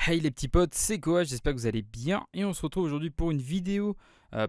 Hey les petits potes, c'est Koa, j'espère que vous allez bien et on se retrouve aujourd'hui pour une vidéo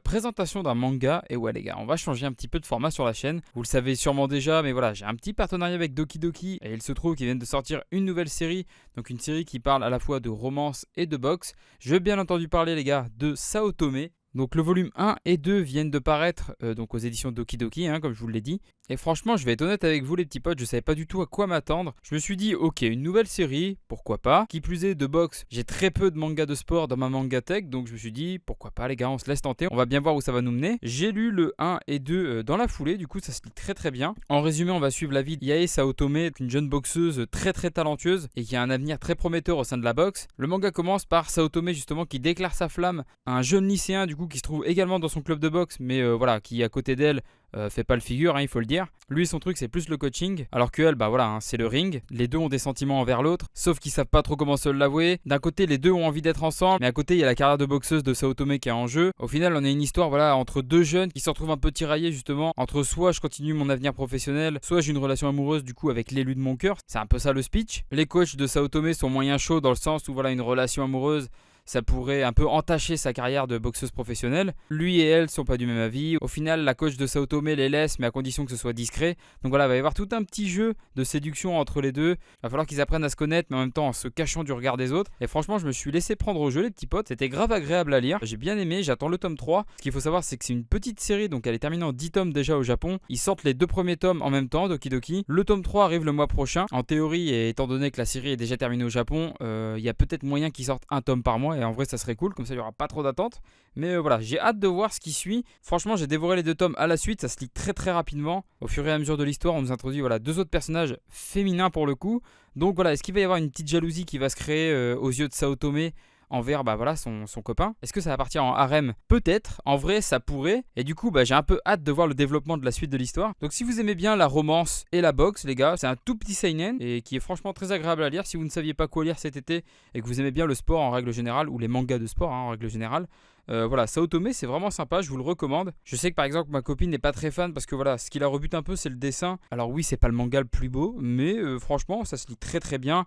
présentation d'un manga. Et ouais les gars, on va changer un petit peu de format sur la chaîne. Vous le savez sûrement déjà, mais voilà, j'ai un petit partenariat avec Doki Doki et il se trouve qu'ils viennent de sortir une nouvelle série. Donc une série qui parle à la fois de romance et de boxe. Je veux bien entendu parler les gars de Saotome. Donc le volume 1 et 2 viennent de paraître donc aux éditions Doki Doki, comme je vous l'ai dit. Et franchement, je vais être honnête avec vous les petits potes, je savais pas du tout à quoi m'attendre. Je me suis dit, ok, une nouvelle série, pourquoi pas. Qui plus est, de boxe, j'ai très peu de mangas de sport dans ma mangatech, donc je me suis dit, pourquoi pas les gars, on se laisse tenter, on va bien voir où ça va nous mener. J'ai lu le 1 et 2 dans la foulée, du coup ça se lit très très bien. En résumé, on va suivre la vie de Yae Saotome, une jeune boxeuse très très talentueuse et qui a un avenir très prometteur au sein de la boxe. Le manga commence par Saotome justement qui déclare sa flamme à un jeune lycéen du coup qui se trouve également dans son club de boxe, mais voilà, qui à côté d'elle fait pas le figure, il faut le dire. Lui, son truc, c'est plus le coaching, alors que elle, bah voilà, c'est le ring. Les deux ont des sentiments envers l'autre, sauf qu'ils savent pas trop comment se l'avouer. D'un côté, les deux ont envie d'être ensemble, mais à côté, il y a la carrière de boxeuse de Saotome qui est en jeu. Au final, on a une histoire, voilà, entre deux jeunes qui se retrouvent un peu tiraillés justement entre soit je continue mon avenir professionnel, soit j'ai une relation amoureuse du coup avec l'élu de mon cœur. C'est un peu ça le speech. Les coachs de Saotome sont moyens chauds dans le sens où voilà, une relation amoureuse, ça pourrait un peu entacher sa carrière de boxeuse professionnelle. Lui et elle sont pas du même avis. Au final, la coach de Saotome les laisse, mais à condition que ce soit discret. Donc voilà, il va y avoir tout un petit jeu de séduction entre les deux. Il va falloir qu'ils apprennent à se connaître, mais en même temps en se cachant du regard des autres. Et franchement, je me suis laissé prendre au jeu, les petits potes. C'était grave agréable à lire. J'ai bien aimé, j'attends le tome 3. Ce qu'il faut savoir, c'est que c'est une petite série, donc elle est terminée en 10 tomes déjà au Japon. Ils sortent les deux premiers tomes en même temps, Doki Doki. Le tome 3 arrive le mois prochain. En théorie, et étant donné que la série est déjà terminée au Japon, il y a peut-être moyen qu'ils sortent un tome par mois. Et en vrai, ça serait cool. Comme ça il n'y aura pas trop d'attente. Mais voilà, j'ai hâte de voir ce qui suit. Franchement, j'ai dévoré les deux tomes à la suite, ça se lit très très rapidement. Au fur et à mesure de l'histoire, on nous introduit voilà, deux autres personnages féminins pour le coup. Donc voilà, est-ce qu'il va y avoir une petite jalousie qui va se créer aux yeux de Saotome envers bah, voilà, son copain? Est-ce que ça va partir en harem? Peut-être, en vrai ça pourrait. Et du coup bah, j'ai un peu hâte de voir le développement de la suite de l'histoire. Donc si vous aimez bien la romance et la boxe les gars, c'est un tout petit seinen et qui est franchement très agréable à lire. Si vous ne saviez pas quoi lire cet été et que vous aimez bien le sport en règle générale, ou les mangas de sport en règle générale, voilà, Saotome c'est vraiment sympa, je vous le recommande. Je sais que par exemple ma copine n'est pas très fan parce que voilà, ce qui la rebute un peu c'est le dessin. Alors oui, c'est pas le manga le plus beau, mais franchement ça se lit très très bien.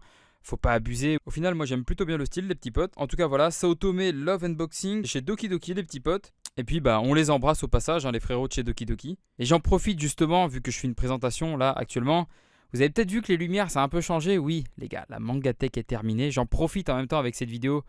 Faut pas abuser. Au final, moi j'aime plutôt bien le style, les petits potes. En tout cas, voilà, Saotome Love and Boxing chez Doki Doki, les petits potes. Et puis, bah, on les embrasse au passage, les frérots de chez Doki Doki. Et j'en profite justement, vu que je fais une présentation là actuellement. Vous avez peut-être vu que les lumières, ça a un peu changé. Oui, les gars, la mangatech est terminée. J'en profite en même temps avec cette vidéo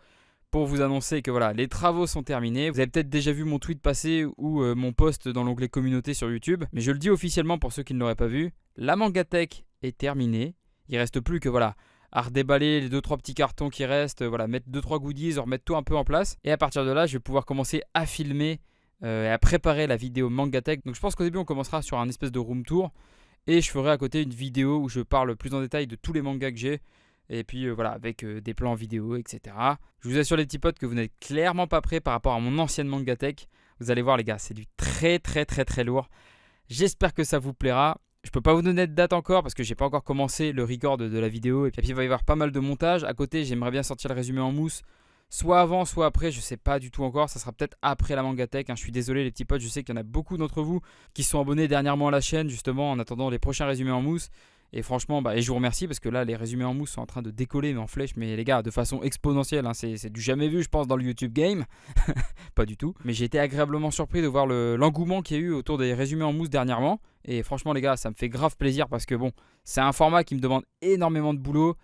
pour vous annoncer que voilà, les travaux sont terminés. Vous avez peut-être déjà vu mon tweet passer ou mon post dans l'onglet communauté sur YouTube. Mais je le dis officiellement pour ceux qui ne l'auraient pas vu. La mangatech est terminée. Il reste plus que voilà, à redéballer les 2-3 petits cartons qui restent, voilà, mettre 2-3 goodies, remettre tout un peu en place. Et à partir de là, je vais pouvoir commencer à filmer et à préparer la vidéo Mangatech. Donc je pense qu'au début, on commencera sur un espèce de room tour. Et je ferai à côté une vidéo où je parle plus en détail de tous les mangas que j'ai. Et puis voilà, avec des plans vidéo, etc. Je vous assure les petits potes que vous n'êtes clairement pas prêts par rapport à mon ancienne Mangatech. Vous allez voir les gars, c'est du très très très très lourd. J'espère que ça vous plaira. Je peux pas vous donner de date encore parce que j'ai pas encore commencé le record de la vidéo. Et puis il va y avoir pas mal de montage. À côté, j'aimerais bien sortir le résumé en mousse. Soit avant, soit après, je sais pas du tout encore. Ça sera peut-être après la Mangatech. Je suis désolé les petits potes, je sais qu'il y en a beaucoup d'entre vous qui sont abonnés dernièrement à la chaîne justement en attendant les prochains résumés en mousse. Et franchement, et je vous remercie parce que là, les résumés en mousse sont en train de décoller mais en flèche. Mais les gars, de façon exponentielle, c'est du jamais vu, je pense, dans le YouTube game. Pas du tout. Mais j'ai été agréablement surpris de voir l'engouement qu'il y a eu autour des résumés en mousse dernièrement. Et franchement, les gars, ça me fait grave plaisir parce que bon, c'est un format qui me demande énormément de boulot.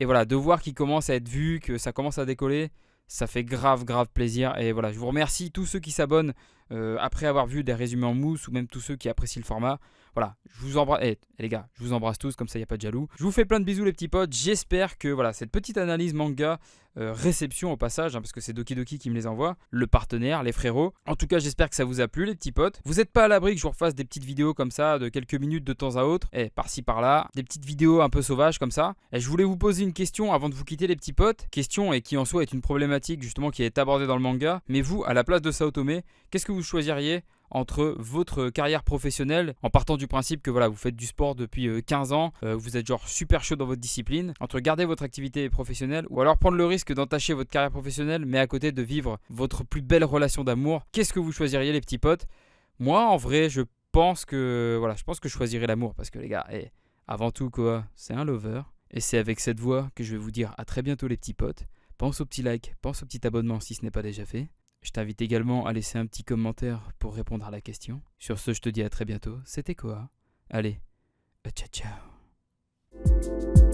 Et voilà, de voir qu'il commence à être vu, que ça commence à décoller, ça fait grave plaisir. Et voilà, je vous remercie tous ceux qui s'abonnent après avoir vu des résumés en mousse ou même tous ceux qui apprécient le format. Voilà, je vous embrasse. Les gars, je vous embrasse tous, comme ça il n'y a pas de jaloux. Je vous fais plein de bisous les petits potes. J'espère que voilà, cette petite analyse manga, réception au passage, parce que c'est Doki Doki qui me les envoie, le partenaire, les frérots. En tout cas, j'espère que ça vous a plu les petits potes. Vous n'êtes pas à l'abri que je vous refasse des petites vidéos comme ça, de quelques minutes de temps à autre, par-ci par-là, des petites vidéos un peu sauvages comme ça. Et je voulais vous poser une question avant de vous quitter les petits potes. Question et qui en soi est une problématique justement qui est abordée dans le manga. Mais vous, à la place de Saotome, qu'est-ce que vous choisiriez entre votre carrière professionnelle, en partant du principe que voilà, vous faites du sport depuis 15 ans, vous êtes genre super chaud dans votre discipline, entre garder votre activité professionnelle ou alors prendre le risque d'entacher votre carrière professionnelle mais à côté de vivre votre plus belle relation d'amour? Qu'est-ce que vous choisiriez les petits potes? Moi en vrai je pense que je choisirais l'amour parce que les gars, avant tout quoi, c'est un lover et c'est avec cette voix que je vais vous dire à très bientôt les petits potes. pense au petit like, pense au petit abonnement si ce n'est pas déjà fait. Je t'invite également à laisser un petit commentaire pour répondre à la question. Sur ce, je te dis à très bientôt. C'était quoi? Allez, ciao ciao.